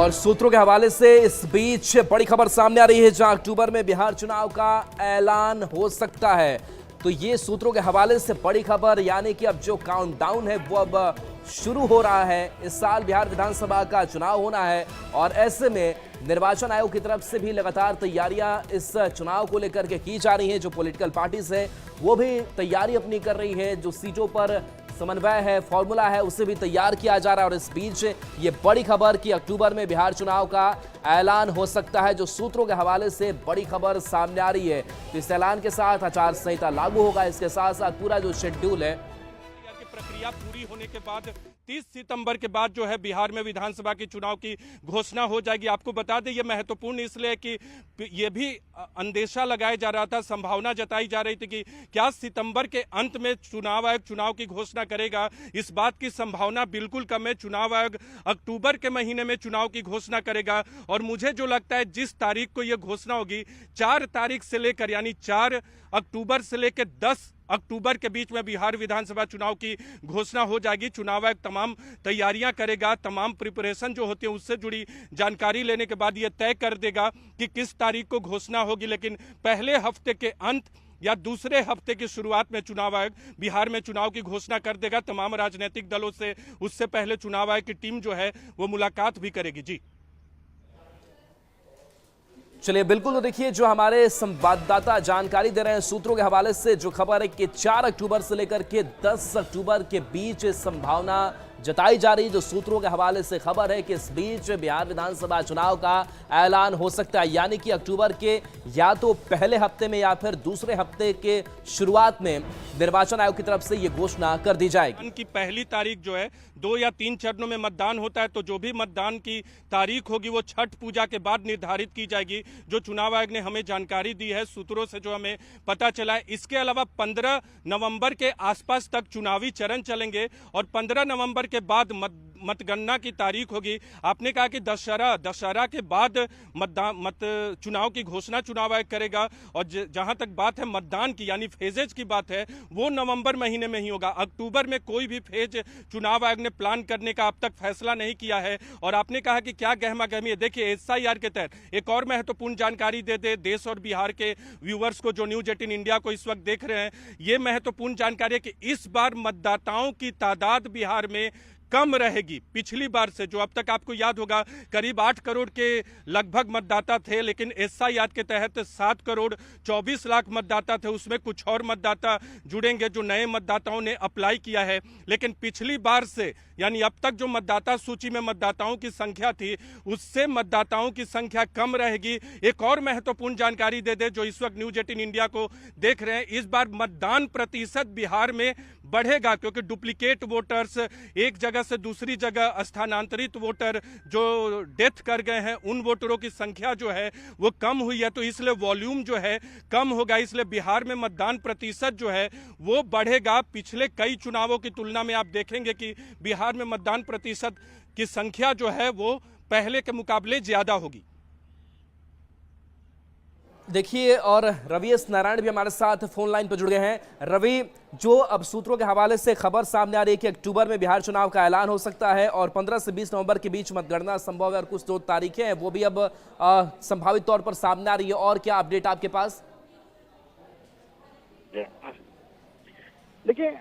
और सूत्रों के हवाले से इस बीच बड़ी खबर सामने आ रही है, जहां अक्टूबर में बिहार चुनाव का ऐलान हो सकता है। तो ये सूत्रों के हवाले से बड़ी खबर, यानी कि अब जो काउंटडाउन है वो अब शुरू हो रहा है। इस साल बिहार विधानसभा का चुनाव होना है और ऐसे में निर्वाचन आयोग की तरफ से भी लगातार तैयारियां इस चुनाव को लेकर के की जा रही हैं। जो पॉलिटिकल पार्टीज है वो भी तैयारी अपनी कर रही है, जो सीटों पर समन्वय है, फॉर्मूला है, उसे भी तैयार किया जा रहा है। और इस बीच ये बड़ी खबर कि अक्टूबर में बिहार चुनाव का ऐलान हो सकता है, जो सूत्रों के हवाले से बड़ी खबर सामने आ रही है। तो इस ऐलान के साथ आचार संहिता लागू होगा, इसके साथ साथ पूरा जो शेड्यूल है प्रक्रिया पूरी होने के बाद 30 सितंबर के बाद जो है बिहार में विधानसभा की चुनाव की घोषणा हो जाएगी। आपको बता दें ये महत्वपूर्ण इसलिए कि ये भी अंदेशा लगाया जा रहा था, संभावना जताई जा रही थी कि क्या सितंबर के अंत में चुनाव आयोग चुनाव की घोषणा करेगा। इस बात की संभावना बिल्कुल कम है। चुनाव आयोग अक्टूबर के महीने में चुनाव की घोषणा करेगा और मुझे जो लगता है जिस तारीख को यह घोषणा होगी, 4 तारीख से लेकर यानी 4 अक्टूबर से लेकर 10 अक्टूबर के बीच में बिहार विधानसभा चुनाव की घोषणा हो जाएगी। चुनाव आयोग तमाम तैयारियां करेगा, तमाम प्रिपरेशन जो होती है उससे जुड़ी जानकारी लेने के बाद ये तय कर देगा कि किस तारीख को घोषणा होगी। लेकिन पहले हफ्ते के अंत या दूसरे हफ्ते की शुरुआत में चुनाव आयोग बिहार में चुनाव की घोषणा कर देगा। तमाम राजनीतिक दलों से उससे पहले चुनाव आयोग की टीम जो है वो मुलाकात भी करेगी। जी चलिए, बिल्कुल। तो देखिए, जो हमारे संवाददाता जानकारी दे रहे हैं सूत्रों के हवाले से, जो खबर है कि 4 अक्टूबर से लेकर के 10 अक्टूबर के बीच संभावना जताई जा रही। जो सूत्रों के हवाले से खबर है कि इस बीच बिहार विधानसभा चुनाव का ऐलान हो सकता है, यानी कि अक्टूबर के या तो पहले हफ्ते में या फिर दूसरे हफ्ते के शुरुआत में निर्वाचन आयोग की तरफ से यह घोषणा कर दी जाएगी। की पहली तारीख जो है 2 या 3 चरणों में मतदान होता है, तो जो भी मतदान की तारीख होगी वो छठ पूजा के बाद निर्धारित की जाएगी। जो चुनाव आयोग ने हमें जानकारी दी है सूत्रों से जो हमें पता चला है, इसके अलावा 15 नवंबर के आसपास तक चुनावी चरण चलेंगे और 15 नवंबर के बाद मतगणना की तारीख होगी। आपने कहा कि दशहरा के बाद चुनाव की घोषणा चुनाव आयोग करेगा और जहां तक बात है मतदान की यानी फेजेज की बात है वो नवंबर महीने में ही होगा। अक्टूबर में कोई भी फेज चुनाव आयोग ने प्लान करने का अब तक फैसला नहीं किया है। और आपने कहा कि क्या गहमा गहमी है, देखिए SIR के तहत एक और महत्वपूर्ण जानकारी दे दे देश और बिहार के व्यूअर्स को जो न्यूज 18 इंडिया को इस वक्त देख रहे हैं। ये महत्वपूर्ण जानकारी है कि इस बार मतदाताओं की तादाद बिहार में कम रहेगी पिछली बार से। जो अब तक आपको याद होगा करीब 8 करोड़ के लगभग मतदाता थे, लेकिन SIR के तहत 7 करोड़ 24 लाख मतदाता थे। उसमें कुछ और मतदाता जुड़ेंगे जो नए मतदाताओं ने अप्लाई किया है। लेकिन पिछली बार से यानी अब तक जो मतदाता सूची में मतदाताओं की संख्या थी उससे मतदाताओं की संख्या कम रहेगी। एक और महत्वपूर्ण जानकारी दे दे जो इस वक्त न्यूज 18 इंडिया को देख रहे हैं, इस बार मतदान प्रतिशत बिहार में बढ़ेगा क्योंकि डुप्लीकेट वोटर्स, एक जगह से दूसरी जगह स्थानांतरित वोटर जो डेथ कर गए हैं, उन वोटरों की संख्या जो है वो कम हुई है। तो इसलिए वॉल्यूम जो है कम होगा, इसलिए बिहार में मतदान प्रतिशत जो है वो बढ़ेगा। पिछले कई चुनावों की तुलना में आप देखेंगे कि बिहार में मतदान प्रतिशत की संख्या जो है वो पहले के मुकाबले ज्यादा होगी। देखिए, और रवि एस नारायण भी हमारे साथ फोन लाइन पर जुड़ गए हैं। रवि, जो अब सूत्रों के हवाले से खबर सामने आ रही है कि अक्टूबर में बिहार चुनाव का ऐलान हो सकता है और 15 से 20 नवंबर के बीच मतगणना संभव है और कुछ 2 तारीखें हैं वो भी अब संभावित तौर पर सामने आ रही है, और क्या अपडेट आपके पास? देखिए,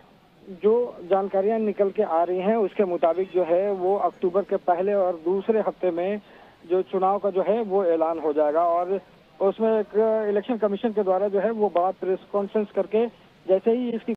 जो जानकारियां निकल के आ रही हैं उसके मुताबिक जो है वो अक्टूबर के पहले और दूसरे हफ्ते में जो चुनाव का जो है वो ऐलान हो जाएगा। और उसमें एक इलेक्शन कमीशन के द्वारा जो है वो बड़ा प्रेस कॉन्फ्रेंस करके जैसे ही इसकी